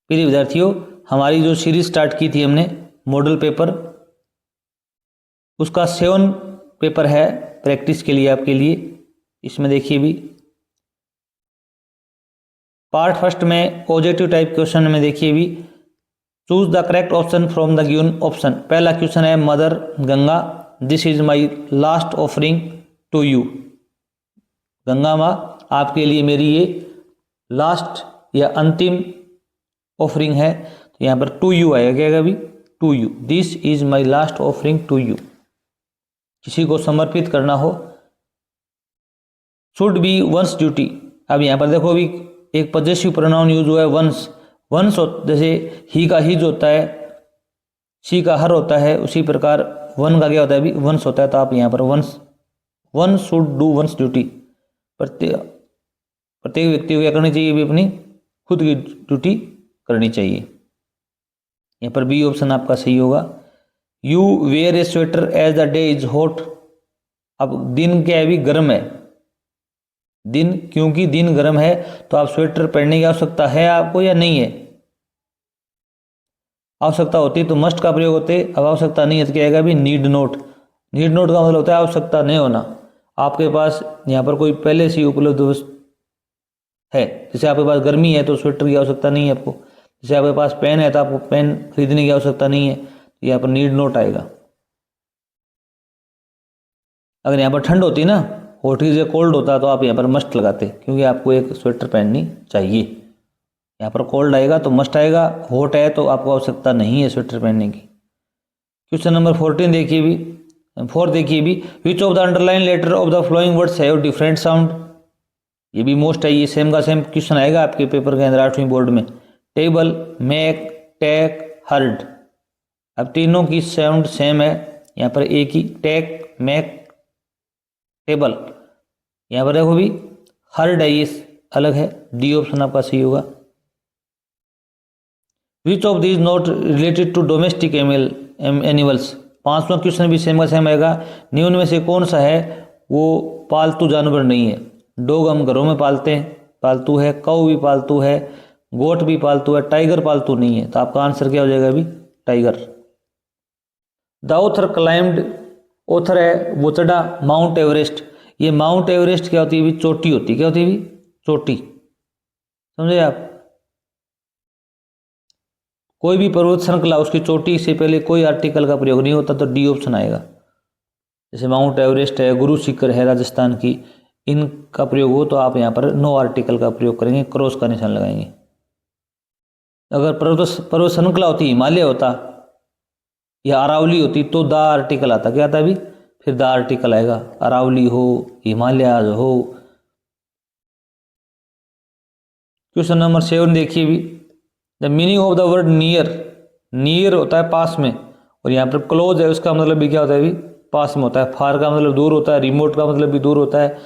प्रिय विद्यार्थियों, हमारी जो सीरीज स्टार्ट की थी हमने मॉडल पेपर, उसका 7 पेपर है प्रैक्टिस के लिए आपके लिए। इसमें देखिए भी पार्ट फर्स्ट में पॉजिटिव टाइप क्वेश्चन में देखिए भी choose the correct option from the given option. पहला क्वेश्चन है mother Ganga, this is my last offering to you. Ganga माँ, आपके लिए मेरी ये लास्ट या अंतिम ऑफरिंग है। तो यहाँ पर टू यू आएगा, क्या आएगा अभी? To you. This is my last offering to you, किसी को समर्पित करना हो। Should be one's duty. अब यहाँ पर देखो अभी एक पॉजेसिव प्रोनाउन यूज हुआ है वंस। वंस जैसे ही का हिज होता है, शी का हर होता है, उसी प्रकार वन का क्या होता है अभी? वंस होता है। तो आप यहाँ पर one's, one should do one's duty. प्रत्येक व्यक्ति को क्या करनी चाहिए? भी अपनी खुद की ड्यूटी करनी चाहिए। यहाँ पर बी ऑप्शन आपका सही होगा। You wear a sweater as the day is hot. अब दिन क्या है? अभी गर्म है दिन, क्योंकि दिन गर्म है तो आप स्वेटर पहनने की आवश्यकता है आपको या नहीं है? आवश्यकता होती तो मस्ट का प्रयोग होते, अब आवश्यकता नहीं है तो क्या आएगा? अभी नीड नोट। नीड नोट का मतलब होता है आवश्यकता नहीं होना। आपके पास यहाँ पर कोई पहले से उपलब्ध है, जैसे आपके पास गर्मी है तो स्वेटर की आवश्यकता नहीं है आपको, जैसे आपके पास पेन है तो आपको पेन खरीदने की आवश्यकता नहीं है, तो यहाँ पर नीड नोट आएगा। अगर यहाँ पर ठंड होती ना, हॉट की जगह कोल्ड होता तो आप यहाँ पर मस्ट लगाते, क्योंकि आपको एक स्वेटर पहननी चाहिए। यहाँ पर कोल्ड आएगा तो मस्ट आएगा, हॉट है तो आपको आवश्यकता नहीं है स्वेटर पहनने की। क्वेश्चन नंबर 14 देखिए भी, 4 देखिए भी, which of the underline letter of the following words have different sound. ये भी मोस्ट है, ये सेम का सेम क्वेश्चन आएगा आपके पेपर के अंदर 8वीं बोर्ड में। Table, make, take, heard. अब तीनों की साउंड सेम है। यहाँ पर एक ही टेक, मेक, टेबल। यहाँ पर देखो भी हर्ड है, ये अलग है। डी ऑप्शन आपका सही होगा। Which of these not related to domestic animals. 5वां क्वेश्चन भी सेम का सेम आएगा। निम्न में से कौन सा है वो पालतू जानवर नहीं है? डॉग हम घरों में पालते हैं, पालतू है। काऊ भी पालतू है, गोट भी पालतू है, टाइगर पालतू नहीं है। तो आपका आंसर क्या हो जाएगा अभी? Tiger. The author climbed, author है वो चढ़ा माउंट एवरेस्ट। ये माउंट एवरेस्ट क्या होती है? भी चोटी होती है। क्या होती है भी? चोटी। समझे आप? कोई भी पर्वत श्रृंखला, उसकी चोटी से पहले कोई आर्टिकल का प्रयोग नहीं होता, तो डी ऑप्शन आएगा। जैसे माउंट एवरेस्ट है, गुरु शिखर है राजस्थान की, इनका प्रयोग हो तो आप यहाँ पर नो आर्टिकल का प्रयोग करेंगे, क्रॉस का निशान लगाएंगे। अगर पर्वत श्रृंखला होती, हिमालय होता या अरावली होती तो द आर्टिकल आता। क्या आता भी? फिर द आर्टिकल आएगा। अरावली हो, हिमालय हो। क्वेश्चन नंबर 7 देखिए भी, the meaning of the word near. Near होता है पास में, और यहाँ पर क्लोज है, उसका मतलब भी क्या होता है भी? पास में होता है। फार का मतलब दूर होता है, रिमोट का मतलब भी दूर होता है,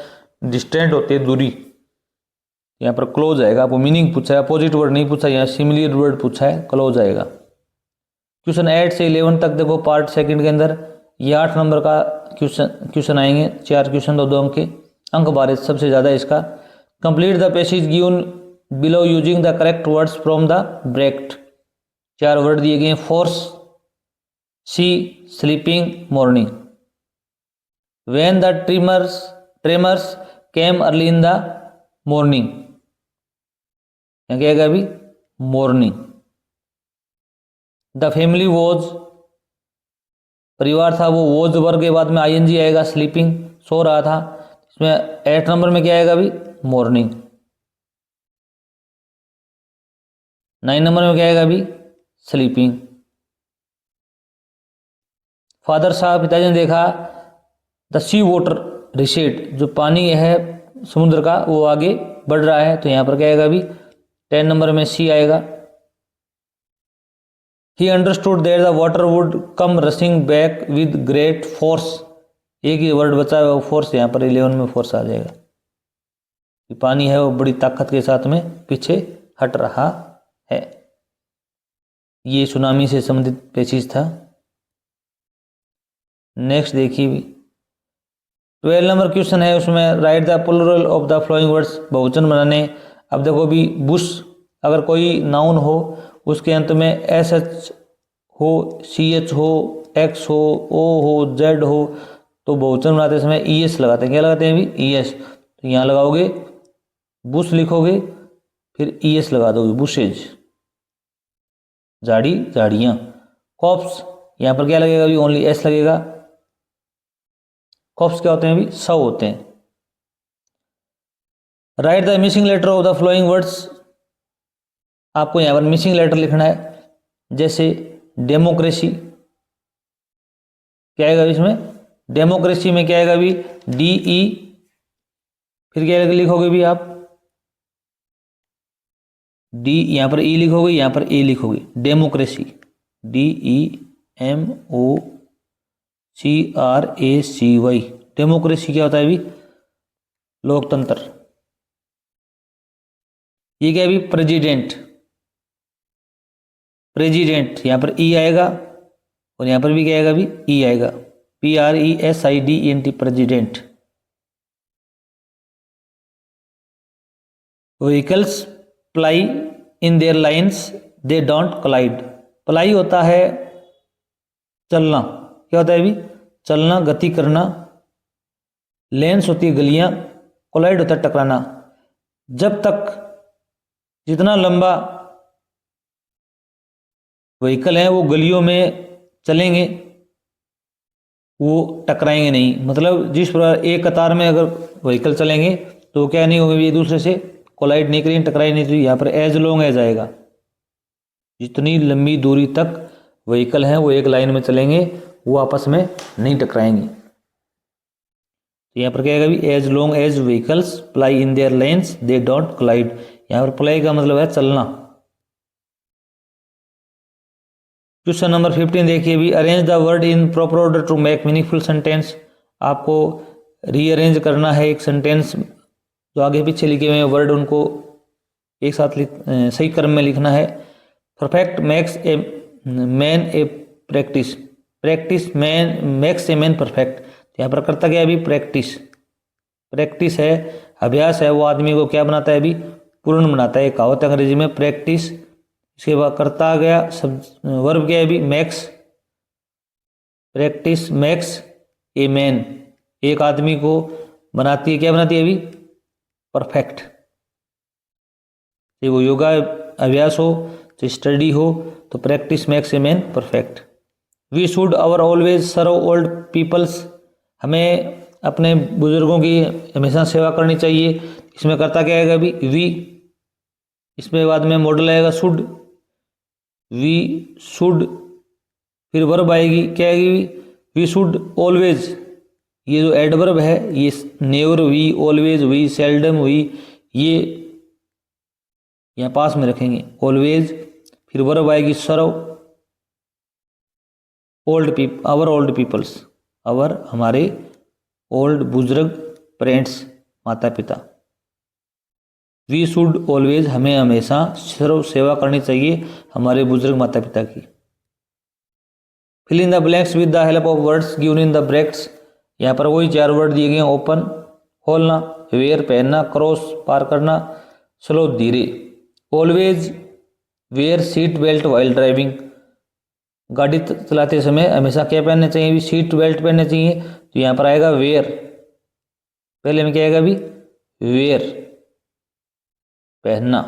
डिस्टेंट होती है दूरी। यहाँ पर क्लोज आएगा। आपको मीनिंग पूछा है, अपोजिट वर्ड नहीं पूछा, यहाँ सिमिलर वर्ड पूछा है, क्लोज आएगा। क्वेश्चन 8 से 11 तक देखो पार्ट सेकंड के अंदर, ये 8 नंबर का क्वेश्चन आएंगे। 4 क्वेश्चन 2 अंक के, अंक बारे सबसे ज़्यादा इसका। Complete the passage given below using the correct words from the bracket. 4 word दिए गए, force, sea, sleeping, morning. When the tremors came early in the morning. क्या आएगा अभी? मॉर्निंग। द फैमिली वॉज, परिवार था वो, वॉज वर्ग के बाद में आईएनजी आएगा, स्लीपिंग, सो रहा था। इसमें 8 नंबर में क्या आएगा अभी? मॉर्निंग। 9 नंबर में क्या आएगा अभी? स्लीपिंग। फादर साहब, पिताजी ने देखा द सी वाटर रिसेड, जो पानी है समुद्र का वो आगे बढ़ रहा है, तो यहाँ पर क्या आएगा अभी? 10 नंबर में सी आएगा। He understood that the water would come rushing back with great force. एक ही वर्ड बचा है वो फोर्स, यहाँ पर 11 में फोर्स आ जाएगा। पानी है वो बड़ी ताकत के साथ में पीछे हट रहा है। ये सुनामी से संबंधित पेचीज था। नेक्स्ट देखिए 12 नंबर क्वेश्चन है, उसमें write the plural of the following words. बहुवचन बनाने। अब देखो भी बुश अगर कोई नाउन हो उसके अंत में एस एच हो, सी एच हो, एक्स हो, ओ हो, जेड हो, तो बहुवचन बनाते समय ई एस लगाते हैं। क्या लगाते हैं अभी? E S. तो यहाँ लगाओगे बुश लिखोगे, फिर ई एस लगा दोगे, बुशेज, झाड़ी, झाड़ियाँ। कॉप्स, यहाँ पर क्या लगेगा अभी? ओनली एस लगेगा। कॉप्स क्या होते हैं अभी? शव होते हैं। Write the missing letter of the following words, आपको यहाँ पर मिसिंग लेटर लिखना है। जैसे डेमोक्रेसी, क्या आएगा इसमें? डेमोक्रेसी में क्या आएगा अभी? डी ई, फिर क्या लिखोगे भी आप? डी, यहाँ पर ई लिखोगे, यहाँ पर ए लिखोगे, democracy, D E M O C R A C Y. Democracy क्या होता है अभी? लोकतंत्र। ये क्या है अभी? प्रेसिडेंट, प्रेसिडेंट, यहाँ पर ई आएगा और यहाँ पर भी क्या आएगा अभी? ई आएगा, PRESIDENT, president. Vehicles ply in their lines they don't collide. Ply होता है चलना, क्या होता है अभी? चलना, गति करना। लेंस होती है गलियां, कोलाइड होता है टकराना। जब तक जितना लंबा व्हीकल है वो गलियों में चलेंगे वो टकराएंगे नहीं। मतलब जिस प्रकार एक कतार में अगर व्हीकल चलेंगे तो क्या नहीं होंगे, एक दूसरे से कोलाइड नहीं करेंगे, टकराई नहीं। तो यहाँ पर एज लॉन्ग एज आएगा, जितनी लंबी दूरी तक व्हीकल हैं वो एक लाइन में चलेंगे, वो आपस में नहीं टकराएंगे। तो यहाँ पर क्या आएगा अभी? As long as vehicles ply in their lanes they don't collide. यहाँ पर प्लाई का मतलब है चलना। क्वेश्चन नंबर 15 देखिए भी, arrange the word in proper order to make meaningful sentence. आपको रीअरेंज करना है एक सेंटेंस, जो आगे पीछे लिखे हुए वर्ड उनको एक साथ सही क्रम में लिखना है। Perfect makes a man A practice, practice man makes a man perfect. यहाँ पर करता क्या है अभी? प्रैक्टिस, प्रैक्टिस है, अभ्यास है, वो आदमी को क्या बनाता है अभी? पूर्ण बनाता है। एक कहावत है अंग्रेजी में, प्रैक्टिस। इसके बाद करता आ गया, सब वर्ब क्या है अभी? Max, practice makes a man, एक आदमी को बनाती है, क्या बनाती है अभी? परफेक्ट। चाहे वो योगा अभ्यास हो, चाहे स्टडी हो, तो practice makes a man perfect. We should our always serve old peoples, हमें अपने बुजुर्गों की हमेशा सेवा करनी चाहिए। इसमें करता क्या आएगा अभी? वी। इसमें बाद में मॉडल आएगा शुड, वी शुड, फिर वर्ब आएगी, क्या आएगी? We should always. ये जो एडवर्ब है ये never, we, always, we, seldom, we, ये यहाँ पास में रखेंगे, ऑलवेज। फिर वर्ब आएगी serve, old our old peoples, our हमारे, ओल्ड बुजुर्ग, पेरेंट्स माता पिता। वी शुड ऑलवेज, हमें हमेशा सर्व सेवा करनी चाहिए हमारे बुजुर्ग माता पिता की। Fill in the blanks with the help of words given in the brackets. यहाँ पर वही 4 वर्ड दिए गए, ओपन खोलना, वेयर पहनना, क्रॉस पार करना, स्लो धीरे। Always wear seat belt while driving, गाड़ी चलाते समय हमेशा क्या पहनना चाहिए भी? सीट बेल्ट पहनना चाहिए। तो यहाँ पर आएगा वेयर, पहले में क्या आएगा अभी? वेयर, पहनना।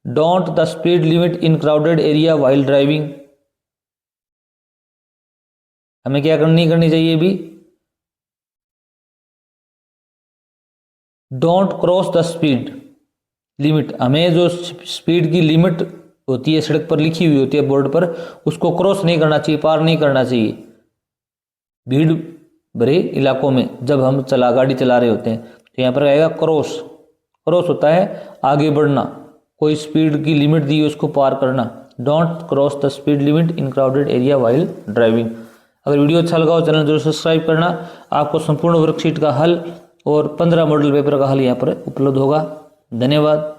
Don't the speed limit in crowded area while driving, हमें क्या नहीं करनी चाहिए भी? Don't cross the speed limit, हमें जो स्पीड की लिमिट होती है सड़क पर लिखी हुई होती है बोर्ड पर, उसको क्रॉस नहीं करना चाहिए, पार नहीं करना चाहिए भीड़ भरे इलाकों में जब हम गाड़ी चला रहे होते हैं। तो यहाँ पर आएगा क्रॉस, क्रॉस होता है आगे बढ़ना, कोई स्पीड की लिमिट दी है उसको पार करना। Don't cross the speed limit in crowded area while driving. अगर वीडियो अच्छा लगा हो चैनल जरूर सब्सक्राइब करना। आपको संपूर्ण वर्कशीट का हल और 15 मॉडल पेपर का हल यहाँ पर उपलब्ध होगा। धन्यवाद।